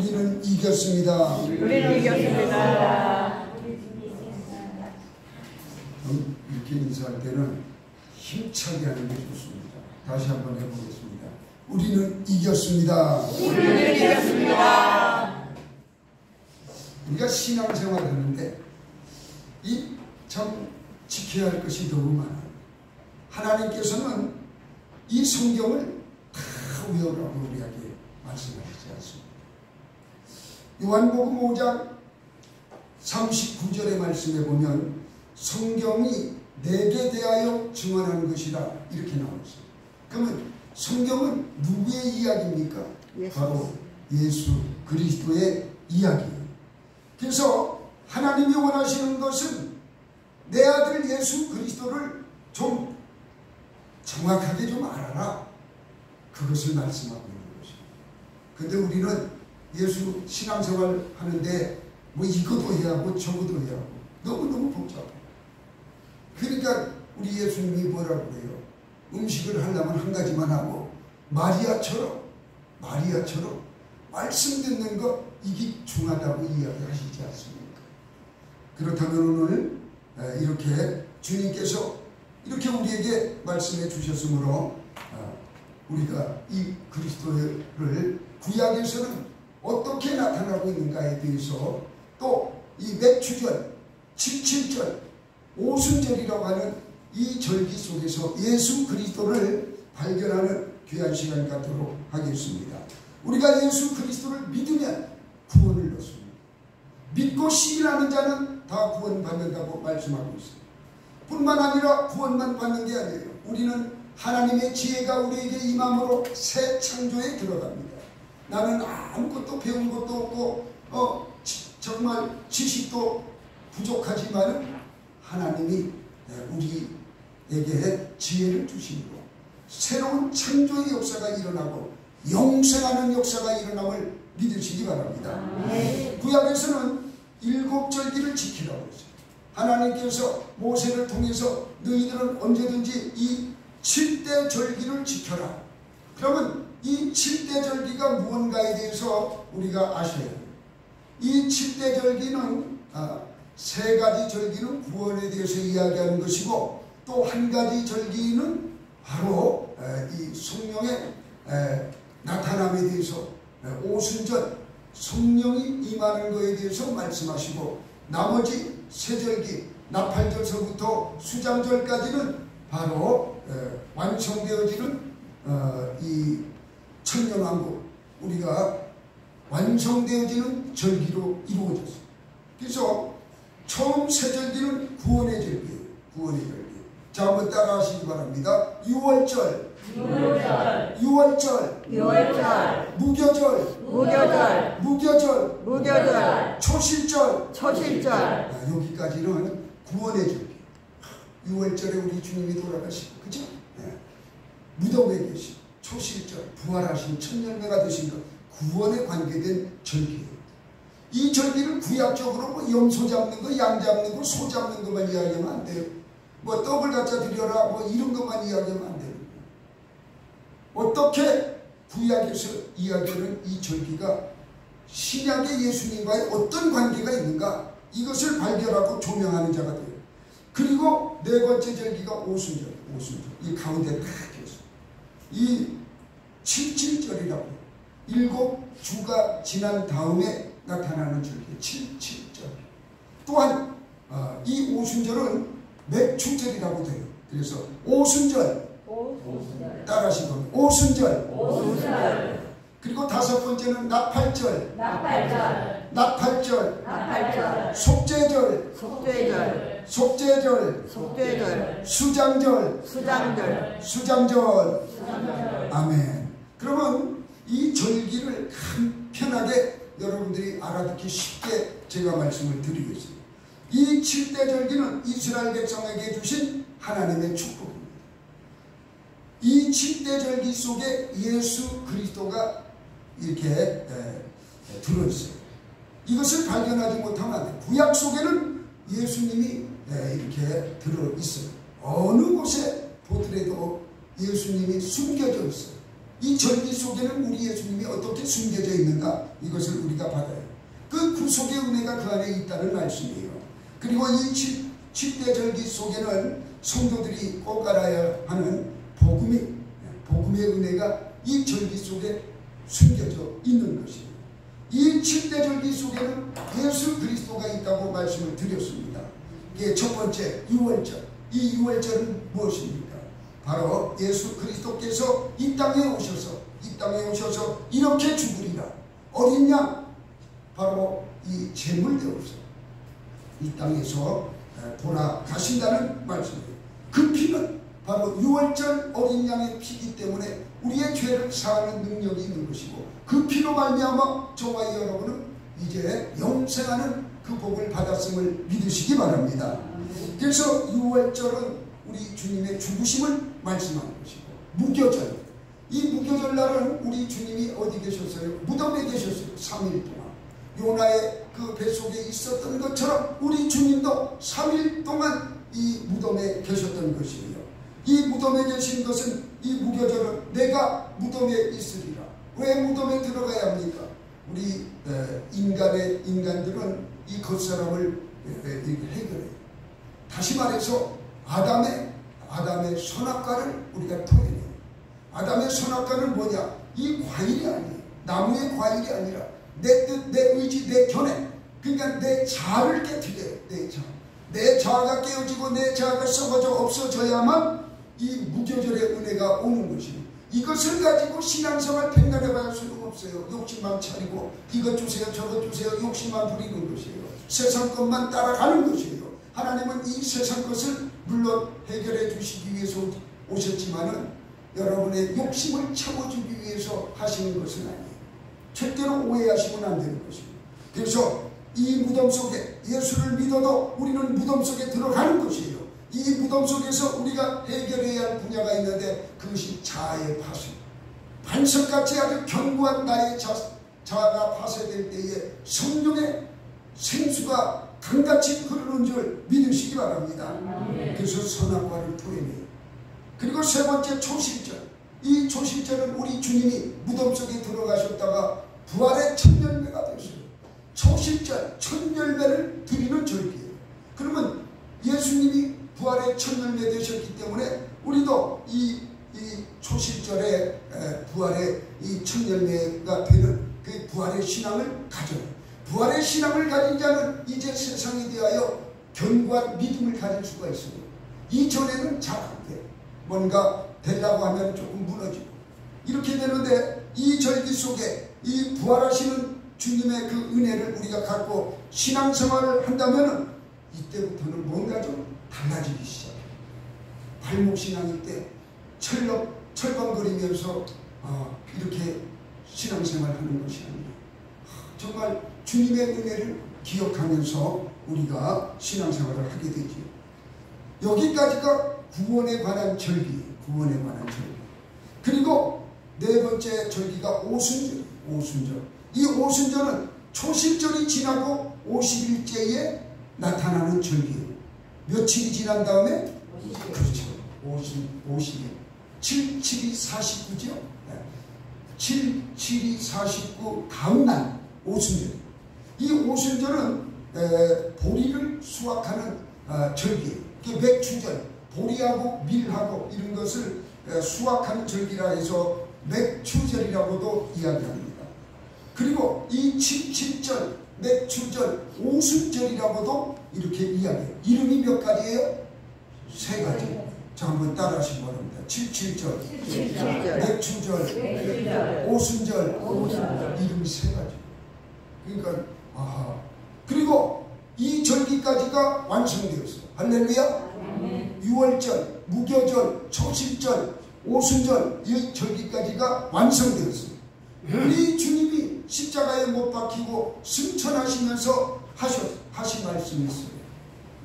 우리는 이겼습니다. 우리는 이겼습니다. 이렇게 인사할 때는 힘차게 하는 게 좋습니다. 다시 한번 해보겠습니다. 우리는 이겼습니다. 우리는 이겼습니다. 우리가 신앙생활을 하는데 이 참 지켜야 할 것이 너무 많아요. 하나님께서는 이 성경을 다 외우라고 우리에게 말씀하시지 않습니다. 요한복음 5장 39절의 말씀에 보면 성경이 내게 대하여 증언하는 것이라 이렇게 나와 있어요. 그러면 성경은 누구의 이야기입니까? 바로 예수 그리스도의 이야기예요. 그래서 하나님이 원하시는 것은 내 아들 예수 그리스도를 좀 정확하게 좀 알아라. 그것을 말씀하고 있는 것입니다. 그런데 우리는 예수 신앙생활 하는데 뭐 이것도 해야 하고 저것도 해야 하고 너무너무 복잡해. 그러니까 우리 예수님이 뭐라고 그래요? 음식을 하려면 한 가지만 하고 마리아처럼 말씀 듣는 것 이게 중하다고 이야기하시지 않습니까? 그렇다면 오늘 이렇게 주님께서 이렇게 우리에게 말씀해 주셨으므로 우리가 이 그리스도를 구약에서는 어떻게 나타나고 있는가에 대해서 또 이 맥추절, 77절, 오순절이라고 하는 이 절기 속에서 예수 그리스도를 발견하는 귀한 시간 갖도록 하겠습니다. 우리가 예수 그리스도를 믿으면 구원을 얻습니다. 믿고 시인하는 자는 다 구원받는다고 말씀하고 있습니다. 뿐만 아니라 구원만 받는 게 아니에요. 우리는 하나님의 지혜가 우리에게 임함으로 새 창조에 들어갑니다. 나는 아무것도 배운 것도 없고 정말 지식도 부족하지만 하나님이 우리에게 지혜를 주시고 새로운 창조의 역사가 일어나고 영생하는 역사가 일어남을 믿으시기 바랍니다. 구약에서는 7절기를 지키라고 했어요. 하나님께서 모세를 통해서 너희들은 언제든지 이 7대 절기를 지켜라. 그러면 이 7대 절기가 무언가에 대해서 우리가 아셔야 해요. 이 7대 절기는 세 가지 절기는 구원에 대해서 이야기하는 것이고 또 한 가지 절기는 바로 이 성령의 나타남에 대해서 오순절 성령이 임하는 것에 대해서 말씀하시고 나머지 세 절기 나팔절서부터 수장절까지는 바로 완성되어지는 이 천년왕국 우리가 완성되어지는 절기로 이루어졌어요. 그래서 처음 세 절기는 구원의 절기예요. 구원의 절기. 자, 한번 따라 하시기 바랍니다. 유월절, 무교절, 초실절. 여기까지는 구원의 절기. 유월절에 우리 주님이 돌아가시고, 그죠? 네. 무덤에 계시고, 초실절, 부활하신 천년매가 되신 것, 구원에 관계된 절기예요. 이 절기를 구약적으로 뭐 염소 잡는 거, 양 잡는 거, 소 잡는 것만 이야기하면 안 돼요. 뭐 떡을 갖다 드려라, 뭐 이런 것만 이야기하면 안 돼요. 어떻게 구약에서 이야기하는 이 절기가 신약의 예수님과의 어떤 관계가 있는가, 이것을 발견하고 조명하는 자가 돼요. 그리고 네 번째 절기가 오순절. 이 가운데 딱 있어요. 이 77절이라고 7주가 지난 다음에 나타나는 절기 77절. 또한 이 오순절은 맥추절이라고 돼요. 그래서 오순절. 따라하시고 오순절. 그리고 다섯 번째는 나팔절. 속죄절. 수장절. 아멘. 그러면 이 절기를 간편하게 여러분들이 알아듣기 쉽게 제가 말씀을 드리겠습니다. 이 7대 절기는 이스라엘 백성에게 주신 하나님의 축복입니다. 이 7대 절기 속에 예수 그리스도가 이렇게 들어있어요. 이것을 발견하지 못하면 안 돼요. 구약 속에는 예수님이 이렇게 들어있어요. 어느 곳에 보더라도 예수님이 숨겨져 있어요. 이 절기 속에는 우리 예수님이 어떻게 숨겨져 있는가, 이것을 우리가 받아요. 그 구속의 은혜가 그 안에 있다는 말씀이에요. 그리고 이 7대 절기 속에는 성도들이 꼭 알아야 하는 복음의 은혜가 이 절기 속에 숨겨져 있는 것이에요. 이 7대 절기 속에는 예수 그리스도가 있다고 말씀을 드렸습니다. 이게 첫 번째 유월절. 이 유월절은 무엇입니까? 바로 예수 그리스도께서 이 땅에 오셔서 이렇게 죽으리라. 어린 양, 바로 이 제물 되어서 이 땅에서 돌아가신다는 말씀이에요. 그 피는 바로 유월절 어린 양의 피이기 때문에 우리의 죄를 사하는 능력이 있는 것이고, 그 피로 말미암아 저와 여러분은 이제 영생하는 그 복을 받았음을 믿으시기 바랍니다. 그래서 유월절은 우리 주님의 죽으심을 말씀하는 것이고, 무교절, 이 무교절 날은 우리 주님이 어디 계셨어요? 무덤에 계셨어요. 3일 동안. 요나의 그 뱃속에 있었던 것처럼 우리 주님도 3일 동안 이 무덤에 계셨던 것이에요. 이 무덤에 계신 것은, 이 무교절은 내가 무덤에 있으리라. 왜 무덤에 들어가야 합니까? 우리 인간들은 이 겉사람을 해결해요. 다시 말해서 아담의 선악과를 우리가 토해내요. 아담의 선악과는 뭐냐? 이 과일이 아니에요. 나무의 과일이 아니라 내 뜻, 내 의지, 내 견해, 그러니까 내 자아를 깨뜨려요. 내 자아가 깨어지고 내 자아가 썩어져 없어져야만 이 무교절의 은혜가 오는 것입니다. 이것을 가지고 신앙생활 백날해봐야 소용없어요. 욕심만 차리고 이것 주세요 저것 주세요 욕심만 부리는 것이에요. 세상 것만 따라가는 것이에요. 하나님은 이 세상 것을 물론 해결해 주시기 위해서 오셨지만은 여러분의 욕심을 채워주기 위해서 하시는 것은 아니에요. 절대로 오해하시면 안 되는 것입니다. 그래서 이 무덤 속에 예수를 믿어도 우리는 무덤 속에 들어가는 것이에요. 이 무덤 속에서 우리가 해결해야 할 분야가 있는데, 그것이 자아의 파쇄. 반석같이 아주 견고한 나의 자아가 파쇄될 때에 성령의 생수가 강같이 흐르는 줄 믿으시기 바랍니다. 그래서 선악과를 토해내요. 그리고 세 번째 초실절. 이 초실절은 우리 주님이 무덤 속에 들어가셨다가 부활의 첫 열매가 되셨어요. 초실절, 첫 열매를 드리는 절기예요. 그러면 예수님이 부활의 첫 열매 되셨기 때문에 우리도 이 초실절에 부활의 이 첫 열매가 되는 그 부활의 신앙을 가져요. 부활의 신앙을 가진 자는 이제 세상에 대하여 견고한 믿음을 가질 수가 있어요. 이전에는 잘 안 돼. 뭔가 되려고 하면 조금 무너지고 이렇게 되는데, 이 절기 속에 이 부활하시는 주님의 그 은혜를 우리가 갖고 신앙생활을 한다면 이때부터는 뭔가 좀 달라지기 시작해요. 발목신앙일 때 철렁거리면서 이렇게 신앙생활하는 것이 아니라 정말 주님의 은혜를 기억하면서 우리가 신앙생활을 하게 되죠. 여기까지가 구원에 관한 절기예요. 구원에 관한 절기. 그리고 네 번째 절기가 오순절. 이 오순절은 초실절이 지나고 50일째에 나타나는 절기예요. 며칠이 지난 다음에? 50일. 그렇죠. 50일. 7이 49죠. 7이 49 다음 날 오순절. 이 오순절은 보리를 수확하는 절기예요. 맥추절, 보리하고 밀하고 이런 것을 수확하는 절기라 해서 맥추절이라고도 이야기합니다. 그리고 이 77절, 맥추절, 오순절이라고도 이렇게 이야기해요. 이름이 몇 가지예요? 세 가지. 자, 한번 따라 하시기 바랍니다. 77절, 맥추절, 오순절, 이름이 세 가지. 그러니까 그리고 이 절기까지가 완성되었어요. 할렐루야. 유월절, 무교절, 초실절, 오순절, 이 절기까지가 완성되었어요. 우리 주님이 십자가에 못 박히고 승천하시면서 하신 말씀이 있어요.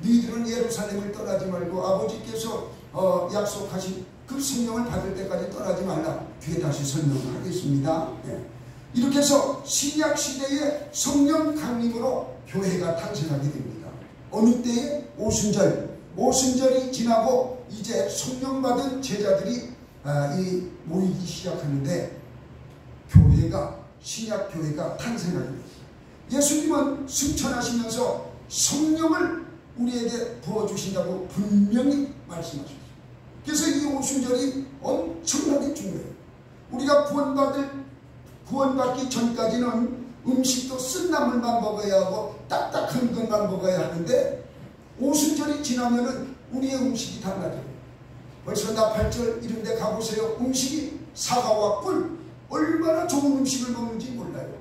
너희들은 예루살렘을 떠나지 말고 아버지께서 약속하신 그 성령을 받을 때까지 떠나지 말라. 뒤에 다시 설명하겠습니다. 이렇게 해서 신약 시대의 성령 강림으로 교회가 탄생하게 됩니다. 어느 때에? 오순절이 지나고 이제 성령 받은 제자들이 모이기 시작하는데 교회가 신약 교회가 탄생하게 됩니다. 예수님은 승천하시면서 성령을 우리에게 부어주신다고 분명히 말씀하셨어요. 그래서 이 오순절이 엄청나게 중요해요. 우리가 구원받기 전까지는 음식도 쓴 나물만 먹어야 하고 딱딱한 것만 먹어야 하는데 오순절이 지나면은 우리의 음식이 달라져요. 벌써 나팔절 이런 데 가보세요. 음식이 사과와 꿀, 얼마나 좋은 음식을 먹는지 몰라요.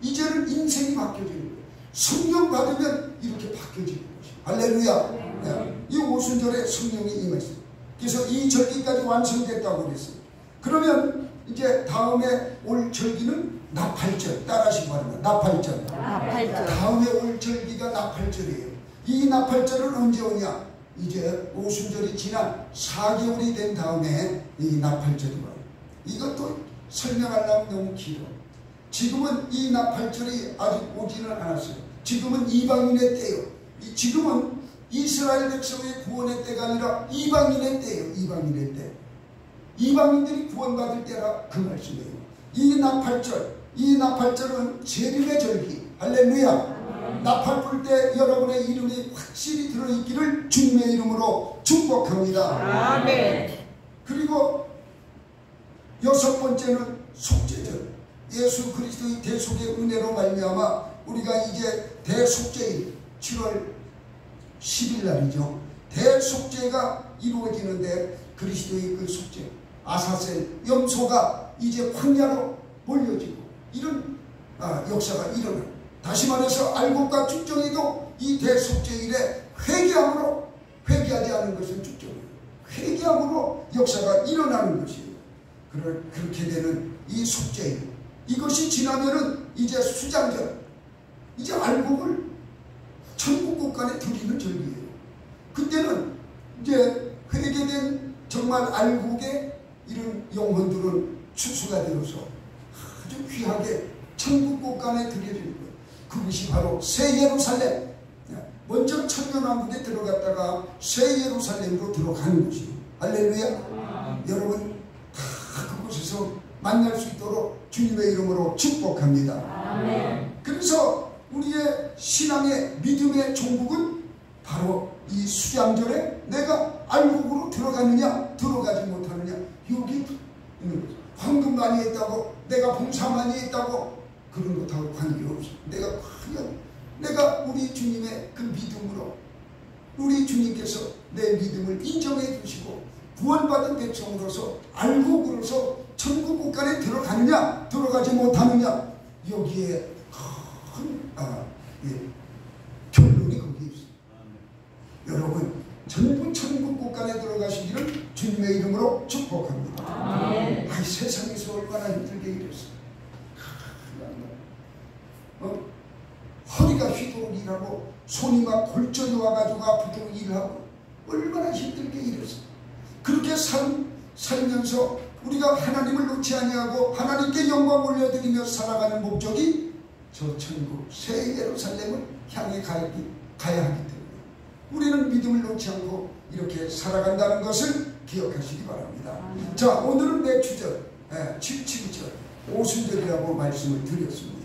이제는 인생이 바뀌어지는 거예요. 성령 받으면 이렇게 바뀌어지는 것이에요. 할렐루야. 네. 이 오순절에 성령이 임했어요. 그래서 이 절기까지 완성됐다고 그랬어요. 그러면 이제 다음에 올 절기는 나팔절. 따라하시기 바랍니다. 나팔절. 다음에 올 절기가 나팔절이에요. 이 나팔절은 언제 오냐? 이제 오순절이 지난 4개월이 된 다음에 이 나팔절이 와요. 이것도 설명하려면 너무 길어. 지금은 이 나팔절이 아직 오지는 않았어요. 지금은 이방인의 때예요. 지금은 이스라엘 백성의 구원의 때가 아니라 이방인의 때예요. 이방인의 때. 이방인들이 구원받을 때라 그 말씀이에요. 이 나팔절은 재림의 절기. 할렐루야. 나팔 불 때 여러분의 이름이 확실히 들어있기를 주님의 이름으로 축복합니다. 아멘. 그리고 6번째는 속죄절. 예수 그리스도의 대속의 은혜로 말미암아 우리가 이제 대속죄일 7월 10일 날이죠. 대속죄가 이루어지는데 그리스도의 그 속죄, 아사셀, 염소가 이제 광야로 몰려지고 이런 역사가 일어나요. 다시 말해서 알곡과 쭉정이도 이 대속죄일에 회개하지 않은 것은 쭉정이에요. 회개함으로 역사가 일어나는 것이에요. 그렇게 되는 이 속죄일, 이것이 지나면은 이제 수장절, 이제 알곡을 천국 곳간에 드리는 절기예요. 그때는 이제 회개된 정말 알곡의 이런 영혼들은 추수가 되어서 아주 귀하게 천국 곳간에 드려지는 거예요. 그것이 바로 새 예루살렘. 먼저 천년왕국에 들어갔다가 새 예루살렘으로 들어가는 것이에요. 할렐루야. 여러분 다 그곳에서 만날 수 있도록 주님의 이름으로 축복합니다. 아멘. 그래서 우리의 신앙의 믿음의 종국은 바로 이 수장절에 내가 알곡으로 들어가느냐 들어가지 못하느냐 여기 있는 거죠. 황금 많이 했다고 내가 봉사 많이 했다고 그런 것하고 관계없어. 내가 우리 주님의 그 믿음으로 우리 주님께서 내 믿음을 인정해 주시고 구원받은 백성으로서 알곡으로서 천국 국간에 들어가느냐 들어가지 못하느냐 여기에 큰 결론이 거기에 있어요. 여러분 전부 천국 국간에 들어가시기를 주님의 이름으로 축복합니다. 아이 세상에서 얼마나 힘들게 일했어. 허리가 휘도록 일하고 손이 막 골절이 와가지고 아프도록 일하고 얼마나 힘들게 일했어. 그렇게 살면서 우리가 하나님을 놓지 아니하고 하나님께 영광 올려드리며 살아가는 목적이 저 천국 새 예루살렘을 향해 가야 하기 때문에 우리는 믿음을 놓지 않고 이렇게 살아간다는 것을 기억하시기 바랍니다. 자, 오늘은 매추절, 7.7절 오순절이라고 말씀을 드렸습니다.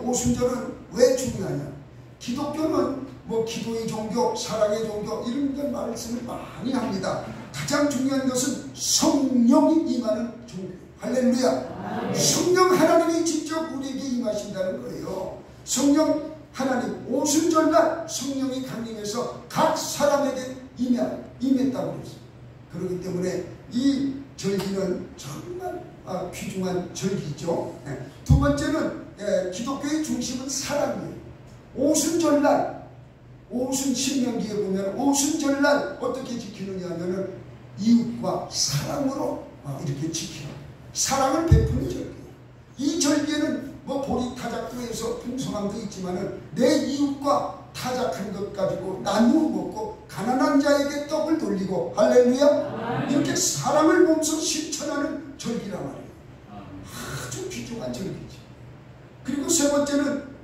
오순절은 왜 중요하냐? 기독교는 뭐 기도의 종교, 사랑의 종교 이런 걸 말씀을 많이 합니다. 가장 중요한 것은 성령이 임하는 종교예요. 할렐루야. 성령 하나님이 직접 우리에게 임하신다는 거예요. 성령 하나님 오순절날 성령이 강림해서 각 사람에게 임했다고 그랬어요. 그렇기 때문에 이 절기는 정말 귀중한 절기죠. 두 번째는 기독교의 중심은 사랑이에요. 오순절날, 오순 신명기에 보면 오순절날 어떻게 지키느냐 하면은 이웃과 사랑으로 이렇게 지키라. 사랑을 베푸는 절기예요. 이 절기에는 뭐 보리타작도 해서 풍성함도 있지만은 내 이웃과 타작한 것 가지고 나누어 먹고 가난한 자에게 떡을 돌리고 할렐루야. 이렇게 사랑을 몸소 실천하는 절기란 말이에요. 아주 귀중한 절기지. 그리고 세 번째는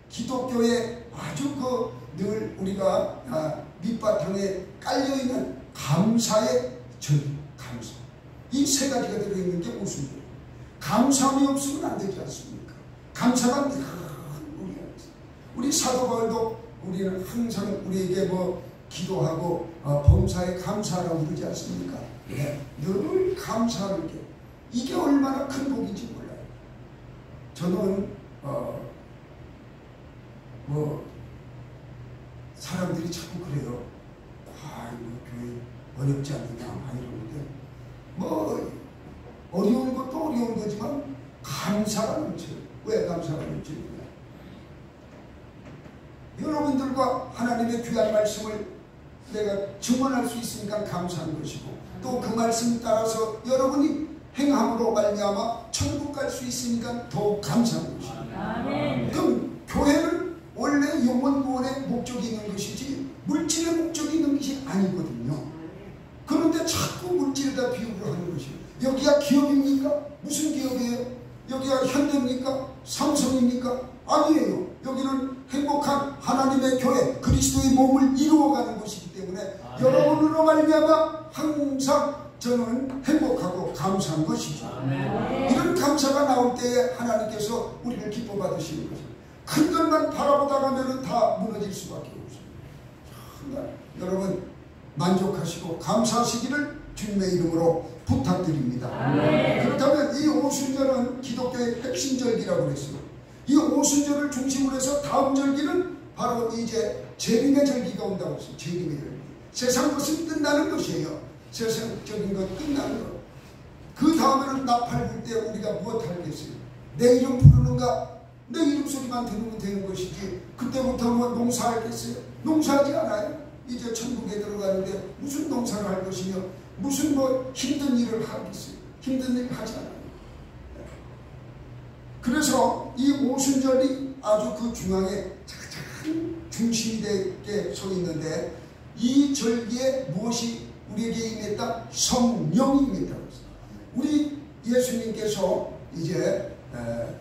기독교의 아주 늘 우리가 밑바탕에 깔려있는 감사의 절기, 감사. 이 세 가지가 들어있는 게 오순절. 감사함이 없으면 안 되지 않습니까? 감사가 늘 우리 사도 바울도 우리는 항상 우리에게 뭐 기도하고 범사에 감사하라고 그러지 않습니까? 네. 늘 감사하는 게 이게 얼마나 큰 복인지 몰라요. 저는 뭐 사람들이 자꾸 그래요. 교회 어렵지 않느냐 이러는데 뭐 어려운 것도 어려운 거지만 감사가 넘쳐요. 왜 감사가 넘치느냐? 여러분들과 하나님의 귀한 말씀을 내가 증언할 수 있으니까 감사한 것이고 또 그 말씀 따라서 여러분이 행함으로 말미암아 천국 갈 수 있으니까 더욱 감사한 것입니다. 그럼 교회는 원래 영원 구원의 목적이 있는 것이지 물질의 목적이 있는 것이 아니거든요. 그런데 자꾸 물질에다 비유를 하는 것이에요. 여기가 기업입니까? 무슨 기업이에요? 여기가 현대입니까? 삼성입니까? 아니에요. 여기는 행복한 하나님의 교회 그리스도의 몸을 이루어가는 것이기 때문에 여러분으로 말미암아 항상 저는 행복하고 감사한 것이죠. 이런 감사가 나올 때에 하나님께서 우리를 기뻐 받으시는 것입니다. 큰 것만 바라보다 가면 다 무너질 수밖에 없습니다. 여러분 만족하시고 감사하시기를 주님의 이름으로 부탁드립니다. 그렇다면 이 오순절은 기독교의 핵심 절기라고 그랬어요. 이 오순절을 중심으로 해서 다음 절기는 바로 이제 재림의 절기가 온다고 했어요. 재림의 절기. 세상 것은 끝나는 것이에요. 세상적인 것 끝나는 것. 그 다음에는 나팔 불 때 우리가 무엇 하겠어요? 내 이름 부르는가? 내 이름 소리만 들으면 되는 것이지 그때부터 뭐 농사하겠어요? 농사하지 않아요. 이제 천국에 들어가는데 무슨 농사를 할 것이며 무슨 뭐 힘든 일을 하겠어요? 힘든 일 하지 않아요. 그래서 이 오순절이 아주 그 중앙에 가장 중심이 되게 서 있는데 이 절기에 무엇이 우리에게 임했다? 성령입니다. 우리 예수님께서 이제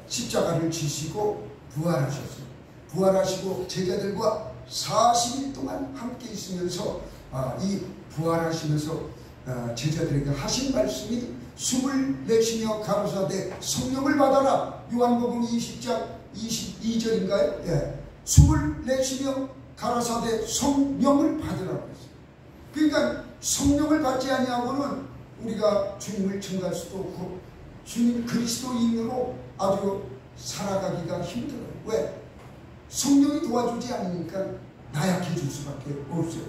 십자가를 지시고 부활하셨어요. 부활하시고 제자들과 40일 동안 함께 있으면서 이 부활하시면서 제자들에게 하신 말씀이 숨을 내쉬며 가로사대 성령을 받아라. 요한복음 20장 22절인가요? 예. 숨을 내쉬며 가로사대 성령을 받으라고 했어요. 그러니까 성령을 받지 아니하고는 우리가 주님을 증거할 수도 없고 주님 그리스도인으로 아주 살아가기가 힘들어요. 왜? 성령이 도와주지 않으니까 나약해질 수밖에 없어요.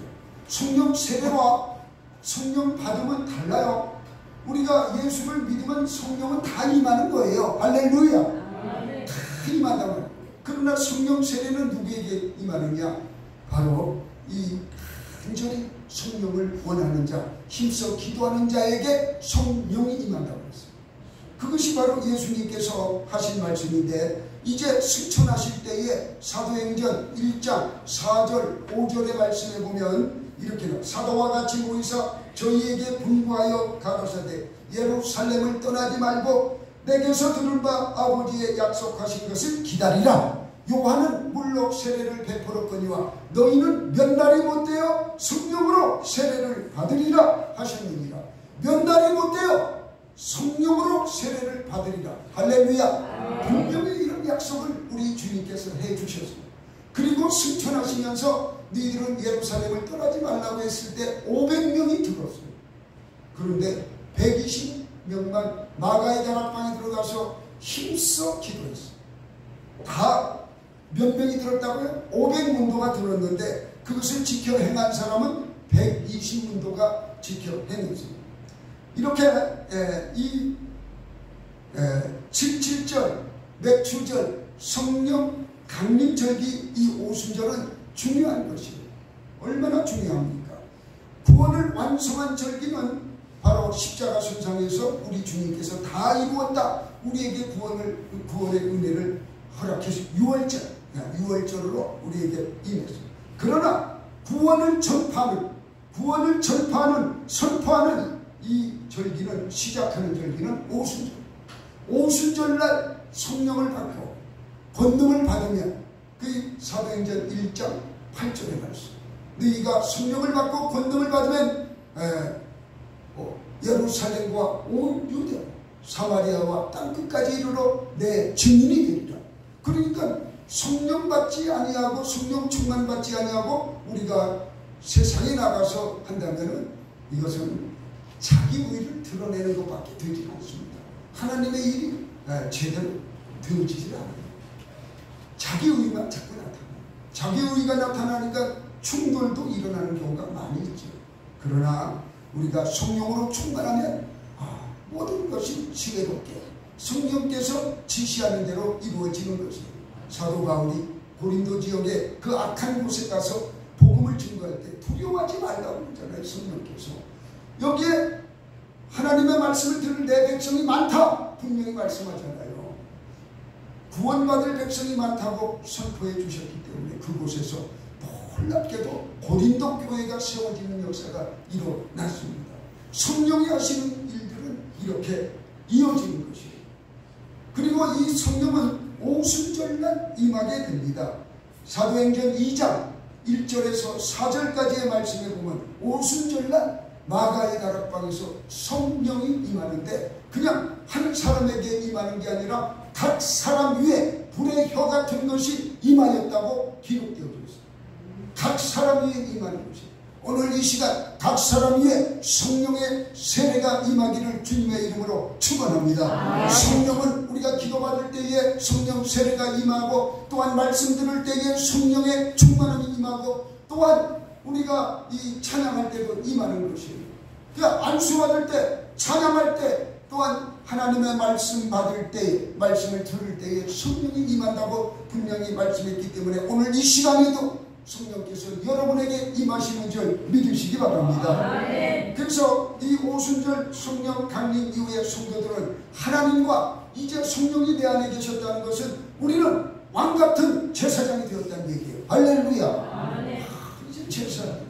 성령 세례와 성령 받으면 달라요. 우리가 예수를 믿으면 성령은 다 임하는 거예요. 할렐루야. 다 임한다고. 그러나 성령 세례는 누구에게 임하느냐? 바로 이 간절히 성령을 원하는 자, 힘써 기도하는 자에게 성령이 임한다고 했어요. 그것이 바로 예수님께서 하신 말씀인데 이제 승천하실 때에 사도행전 1장 4절 5절의 말씀에 보면 이렇게 나와요. 사도와 같이 모이사 저희에게 분부하여 가로사대 예루살렘을 떠나지 말고 내게서 들은 바 아버지의 약속하신 것을 기다리라. 요한은 물로 세례를 베풀었거니와 너희는 몇 날이 못되어 성령으로 세례를 받으리라 하셨느니라. 몇 날이 못되어 성령으로 세례를 받으리라. 할렐루야. 분명히 이런 약속을 우리 주님께서 해주셨습니다. 그리고 승천하시면서 너희들은 예루살렘을 떠나지 말라고 했을 때 500명이 들었어요. 그런데 120명만 마가의 다락방에 들어가서 힘써 기도했어요. 다 몇 명이 들었다고요? 500문도가 들었는데 그것을 지켜 행한 사람은 120문도가 지켜 행했습니다. 이렇게 이 77절, 맥추절, 성령 강림절기 이 오순절은 중요한 것이에요. 얼마나 중요합니까? 구원을 완성한 절기는 바로 십자가 순상에서 우리 주님께서 다 이루었다. 우리에게 구원의 은혜를 허락해서 6월절로 우리에게 임했어요. 그러나 구원을 선포하는 이 절기는 시작하는 절기는 오순절. 오순절날 성령을 받고 권능을 받으면 그 사도행전 1장 8절에 말씀. 너희가 성령을 받고 권능을 받으면 예루살렘과 온 유대 사마리아와 땅끝까지 이르러 내 증인이 되리라. 그러니까 성령 받지 아니하고 성령 충만 받지 아니하고 우리가 세상에 나가서 한다면은 이것은 자기 의를 드러내는 것밖에 되지 않습니다. 하나님의 일이 제대로 되어지질 않아요. 자기 의만 자꾸 나타나요. 자기 의가 나타나니까 충돌도 일어나는 경우가 많이 있죠. 그러나 우리가 성령으로 충만하면 모든 것이 지혜롭게 성령께서 지시하는 대로 이루어지는 것이에요. 사도 바울이 고린도 지역의 그 악한 곳에 가서 복음을 증거할 때 두려워하지 말라고 그러잖아요. 성령께서 여기에 하나님의 말씀을 들을 내 백성이 많다 분명히 말씀하잖아요. 구원받을 백성이 많다고 선포해 주셨기 때문에 그곳에서 놀랍게도 고린도 교회가 세워지는 역사가 일어났습니다. 성령이 하시는 일들은 이렇게 이어지는 것이에요. 그리고 이 성령은 오순절날 임하게 됩니다. 사도행전 2장 1절에서 4절까지의 말씀에 보면 오순절날 마가의 다락방에서 성령이 임하는데 그냥 한 사람에게 임하는 게 아니라 각 사람 위에 불의 혀 같은 것이 임하였다고 기록되어 있습니다. 각 사람 위에 임하는 것이 오늘 이 시간 각 사람 위에 성령의 세례가 임하기를 주님의 이름으로 축원합니다. 성령은 우리가 기도받을 때에 성령 세례가 임하고 또한 말씀 들을 때에 성령의 충만함이 임하고 또한 우리가 이 찬양할 때도 임하는 것이에요. 그러니까 안수받을 때 찬양할 때 또한 하나님의 말씀 받을 때 말씀을 들을 때에 성령이 임한다고 분명히 말씀했기 때문에 오늘 이 시간에도 성령께서 여러분에게 임하시는 줄 믿으시기 바랍니다. 그래서 이 오순절 성령 강림 이후의 성도들은 하나님과 이제 성령이 내 안에 계셨다는 것은 우리는 왕같은 제사장이 되었다는 얘기예요. 할렐루야. 이제 제사장.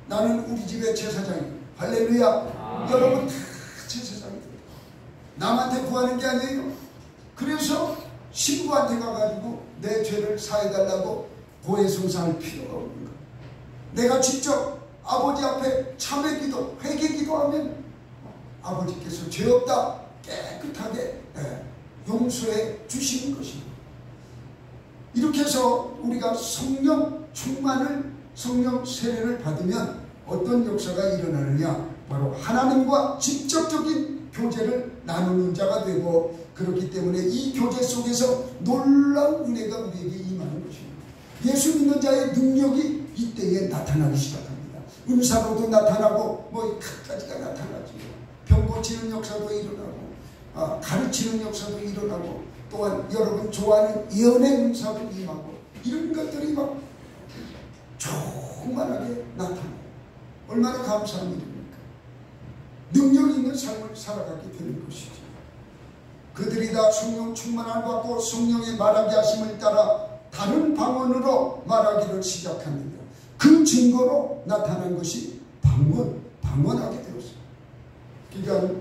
나는 우리 집의 제사장이에요. 할렐루야. 여러분 다 제사장이 돼요. 남한테 구하는 게 아니에요. 그래서 신부한테 가가지고 내 죄를 사해달라고 고해성사할 필요가 없는 거예요. 내가 직접 아버지 앞에 참회기도 회개기도하면 아버지께서 죄 없다 깨끗하게 용서해 주시는 것입니다. 이렇게 해서 우리가 성령 충만을 성령 세례를 받으면 어떤 역사가 일어나느냐, 바로 하나님과 직접적인 교제를 나누는 자가 되고, 그렇기 때문에 이 교제 속에서 놀라운 은혜가 우리에게 임하는 것입니다. 예수 믿는 자의 능력이 이때에 나타나기 시작합니다. 은사로도 나타나고 뭐 각가지가 나타나죠. 병 고치는 역사도 일어나고 가르치는 역사도 일어나고 또한 여러분 좋아하는 예언의 은사도 임하고 이런 것들이 막 충만하게 나타나요. 얼마나 감사한 일입니까? 능력 있는 삶을 살아가게 되는 것이죠. 그들이 다 성령 충만함을 받고 성령의 말하게 하심을 따라 다른 방언으로 말하기를 시작합니다. 그 증거로 나타난 것이 방언하게 되었어요. 그러니까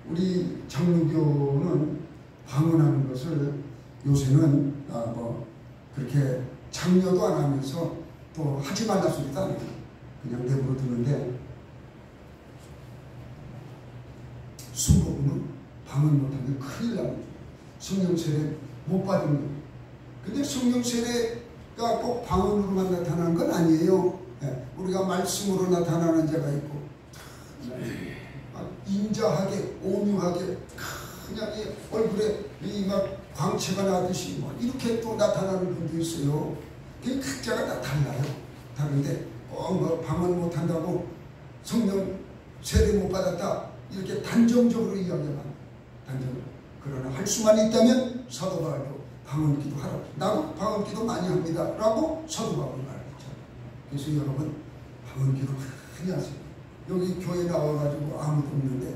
우리 장로교는 방언하는 것을 요새는 뭐 그렇게 장려도 안 하면서 또 하지 말라 소리도 안 해요. 그냥 내버려 두는데, 수복음은 방언 못하면 큰일 납니다. 성령 세례 못 받은 거예요. 근데 성령 세례가 꼭 방언으로만 나타나는 건 아니에요. 우리가 말씀으로 나타나는 자가 있고, 인자하게 오묘하게 그냥 얼굴에 막 광채가 나듯이 뭐 이렇게 또 나타나는 분도 있어요. 각자가 다 달라요. 다른데 뭐 방언 못한다고 성령 세례 못 받았다 이렇게 단정적으로 이야기하면 단정적으로. 그러나 할 수만 있다면 사도 바울도 방언기도 하라고, 나도 방언기도 많이 합니다 라고 사도 바울이 말했죠. 그래서 여러분 방언기도 많이 하세요. 여기 교회 나와가지고 아무도 없는데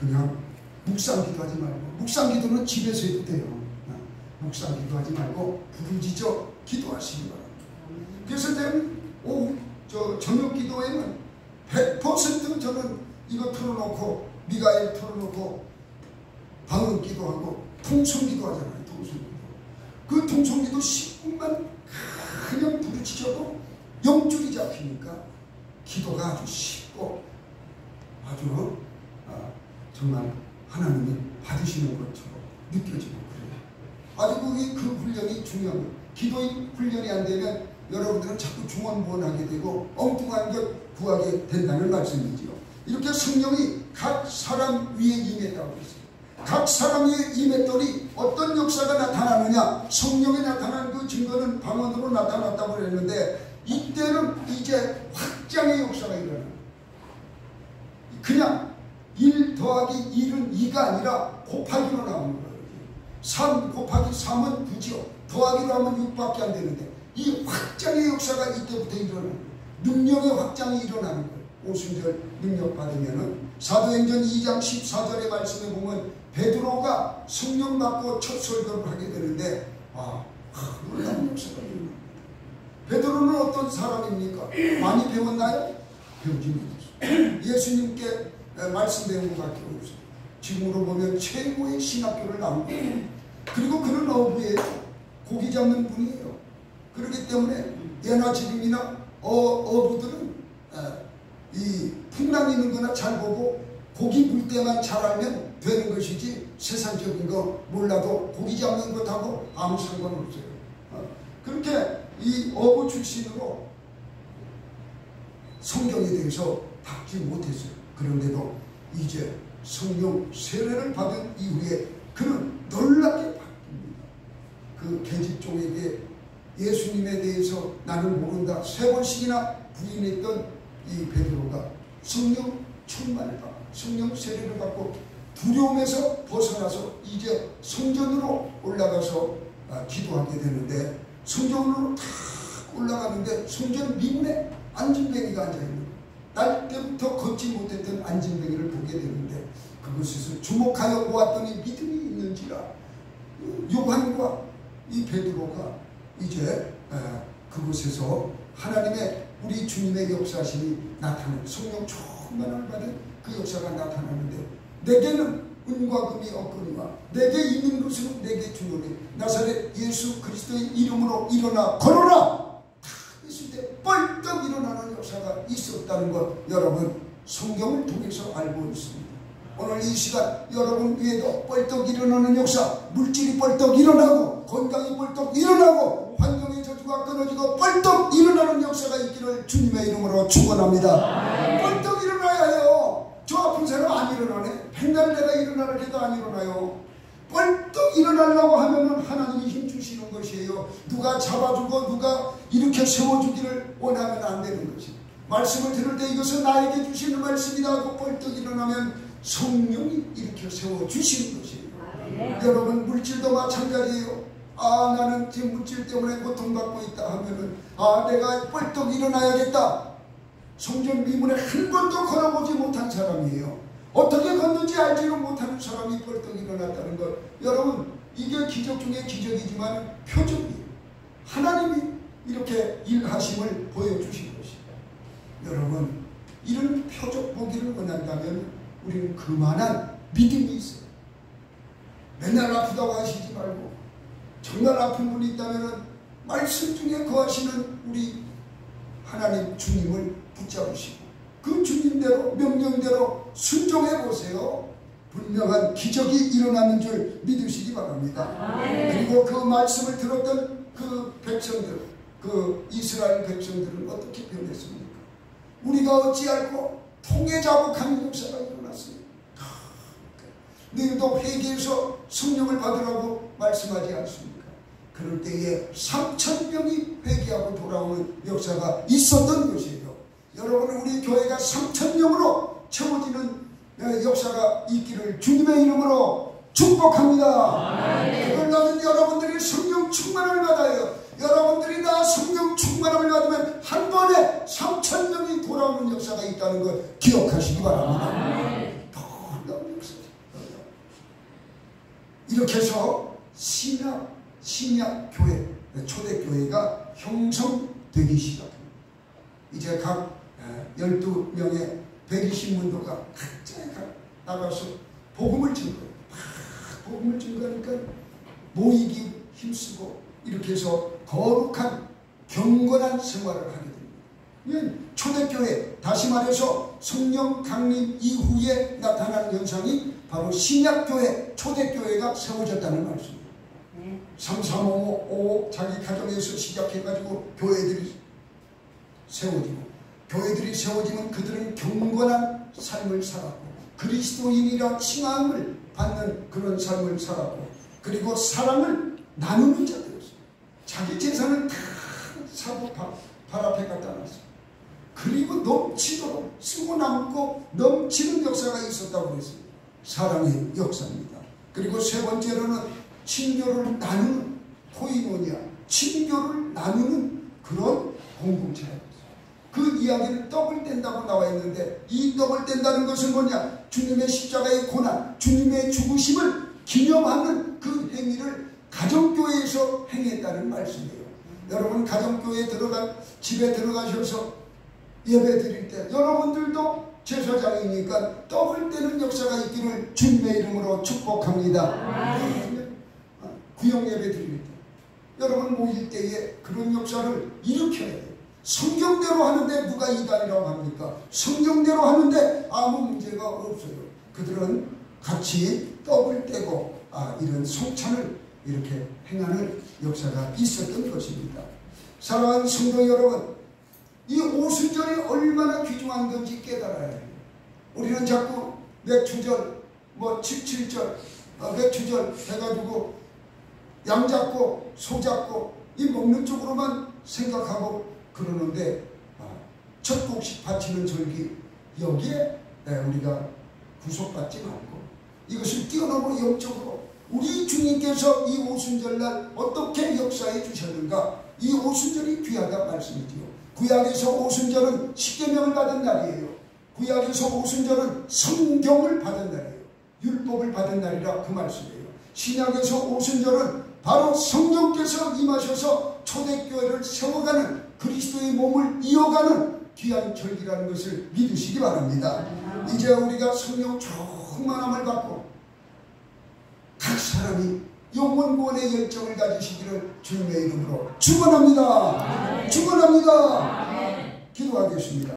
그냥 묵상기도 하지 말고, 묵상기도는 집에서 해도 돼요. 묵상기도 하지 말고 부르짖어 기도하시기 바랍니다. 그래서 저녁 기도에는 100% 저는 이거 틀어놓고 미가엘 틀어놓고 방언 기도하고 통성기도 하잖아요. 통성기도. 그 통성기도 10분만 그냥 부르짖어도 영줄이 잡히니까 기도가 아주 쉽고 아주 정말 하나님이 받으시는 것처럼 느껴지고 그래요. 아주 그 훈련이 중요한 거예요. 기도의 훈련이 안 되면 여러분들은 자꾸 중언부언하게 되고 엉뚱한 것 구하게 된다는 말씀이지요. 이렇게 성령이 각 사람 위에 임했다고 했어요. 각 사람 위에 임했더니 어떤 역사가 나타나느냐, 성령이 나타난 그 증거는 방언으로 나타났다고 그랬는데 이때는 이제 확장의 역사가 일어나요. 그냥 1 더하기 1은 2가 아니라 곱하기로 나오는 거예요. 3 곱하기 3은 9죠. 더하기로 하면 6밖에 안 되는데 이 확장의 역사가 이때부터 일어나는 거예요. 능력의 확장이 일어나는 거예요. 오순절 능력 받으면은 사도행전 2장 14절의 말씀에 보면 베드로가 성령 받고 첫 설교를 하게 되는데 놀라운 역사가 일어납니다. 베드로는 어떤 사람입니까? 많이 배웠나요? 배우지 못했어요. 예수님께 말씀 배운 것밖에 없어요. 지금으로 보면 최고의 신학교를 나온 거예요. 그리고 그는 어부예요. 고기 잡는 분이에요. 그렇기 때문에 예나 지금이나 어부들은 이 풍랑 있는 거나 잘 보고 고기 물 때만 잘 알면 되는 것이지 세상적인 거 몰라도 고기 잡는 것하고 아무 상관없어요. 그렇게 이 어부 출신으로 성경에 대해서 닦지 못했어요. 그런데도 이제 성령 세례를 받은 이후에 그는 놀랍게 바뀝니다. 그 계집종에게 예수님에 대해서 나는 모른다 3번씩이나 부인했던 이 베드로가 성령 충만을 받고 성령 세례를 받고 두려움에서 벗어나서 이제 성전으로 올라가서 기도하게 되는데 성전으로 탁 올라가는데 성전 미문에 안진뱅이가 앉아있는 거예요. 날 때부터 걷지 못했던 안진뱅이를 보게 되는데 그것에서 주목하여 보았더니 믿음이 있는지라 요한과 이 베드로가 이제 그곳에서 하나님의 우리 주님의 역사심이 나타나는 성령 충만을 받은 그 역사가 나타나는데 내게는 은과 금이 없거니와 내게 있는 것은 내게 주노니 나사렛 예수 그리스도의 이름으로 일어나 걸어라. 있을 때 뻘떡 일어나는 역사가 있었다는 것 여러분 성경을 통해서 알고 있습니다. 오늘 이 시간 여러분 위에도 뻘떡 일어나는 역사, 물질이 뻘떡 일어나고 건강이 뻘떡 일어나고 환경의 저주가 끊어지고 뻘떡 일어나는 역사가 있기를 주님의 이름으로 축원합니다. 뻘떡 일어나야 해요. 저 아픈 사람 안 일어나네. 백날 내가 일어나라 해도 안 일어나요. 뻘떡 일어나려고 하면은 하나님이 힘 주시는 것이에요. 누가 잡아주고 누가 이렇게 세워주기를 원하면 안 되는 것이에요. 말씀을 들을 때 이것은 나에게 주시는 말씀이다 하고 뻘떡 일어나면 성령이 이렇게 세워주시는 것이에요. 여러분 물질도 마찬가지예요. 나는 지금 물질 때문에 고통받고 있다 하면은 내가 뻘떡 일어나야겠다. 성전 미문에 한 번도 걸어보지 못한 사람이에요. 어떻게 걷는지 알지도 못하는 사람이 뻘떡 일어났다는 것. 여러분 이게 기적 중에 기적이지만 표적이에요. 하나님이 이렇게 일하심을 보여주신 것입니다. 여러분 이런 표적 보기를 원한다면 우리는 그만한 믿음이 있어요. 맨날 아프다고 하시지 말고 정말 아픈 분이 있다면 말씀 중에 거하시는 우리 하나님 주님을 붙잡으시고 그 주님대로 명령대로 순종해 보세요. 분명한 기적이 일어나는 줄 믿으시기 바랍니다. 그리고 그 말씀을 들었던 그 백성들, 그 이스라엘 백성들은 어떻게 변했습니까? 우리가 어찌할꼬 통에 자복하는 역사가 일어났어요. 너희도 회개해서 성령을 받으라고 말씀하지 않습니까? 그럴 때에 3,000명이 회개하고 돌아오는 역사가 있었던 것이에요. 여러분 우리 교회가 3,000명으로 채워지는 역사가 있기를 주님의 이름으로 축복합니다. 그러려면 여러분들이 성령 충만을 받아요. 여러분들이 다 성령 충만함을 받으면 한 번에 3,000명이 돌아오는 역사가 있다는 걸 기억하시기 바랍니다. 놀라운 역사. 이렇게 해서 신약 교회, 초대교회가 형성되기 시작합니다. 이제 각 12명의 120문도가 각자에 나가서 복음을 증거해요. 복음을 증거하니까 모이기 힘쓰고 이렇게 해서 거룩한 경건한 생활을 하게 됩니다. 초대교회, 다시 말해서 성령 강림 이후에 나타난 현상이 바로 신약교회, 초대교회가 세워졌다는 말씀이에요. 3355 자기 가정에서 시작해가지고 교회들이 세워지고, 교회들이 세워지면 그들은 경건한 삶을 살았고 그리스도인이라 칭함을 받는 그런 삶을 살았고, 그리고 사랑을 나누는 자들이었어요. 자기 재산을 다 사고 발 앞에 갖다 놨어요. 그리고 넘치도록 쓰고 남고 넘치는 역사가 있었다고 그랬어요. 사랑의 역사입니다. 그리고 세 번째로는 친교를 나누는 코이노니아, 친교를 나누는 그런 공동체라고 했어요. 그 이야기를 떡을 뗀다고 나와 있는데, 이 떡을 뗀다는 것은 뭐냐? 주님의 십자가의 고난, 주님의 죽으심을 기념하는 그 행위를 가정교회에서 행했다는 말씀이에요. 여러분 가정교회에 집에 들어가셔서 예배 드릴 때 여러분들도 제사장이니까 떡을 떼는 역사가 있기를 주님의 이름으로 축복합니다. 구역 예배 드릴 때 여러분 모일 때에 그런 역사를 일으켜야 돼요. 성경대로 하는데 누가 이단이라고 합니까? 성경대로 하는데 아무 문제가 없어요. 그들은 같이 떡을 떼고 이런 성찬을 이렇게 행하는 역사가 있었던 것입니다. 사랑하는 성도 여러분, 이 오순절이 얼마나 귀중한 건지 깨달아야 해요. 우리는 자꾸 맥추절, 칠칠절, 맥추절 해가지고 양 잡고 소 잡고 이 먹는 쪽으로만 생각하고 그러는데, 첫 곡식 바치는 절기 여기에 우리가 구속받지 말고 이것을 뛰어넘어 영적으로 우리 주님께서 이 오순절날 어떻게 역사해 주셨는가, 이 오순절이 귀하다 말씀이지요. 구약에서 오순절은 십계명을 받은 날이에요. 구약에서 오순절은 성경을 받은 날이에요. 율법을 받은 날이라 그 말씀이에요. 신약에서 오순절은 바로 성령께서 임하셔서 초대교회를 세워가는, 그리스도의 몸을 이어가는 귀한 절기라는 것을 믿으시기 바랍니다. 이제 우리가 성령 충만함을 받고 각 사람이 영원 구원의 열정을 가지시기를 주님의 이름으로 축원합니다. 축원합니다. 기도하겠습니다.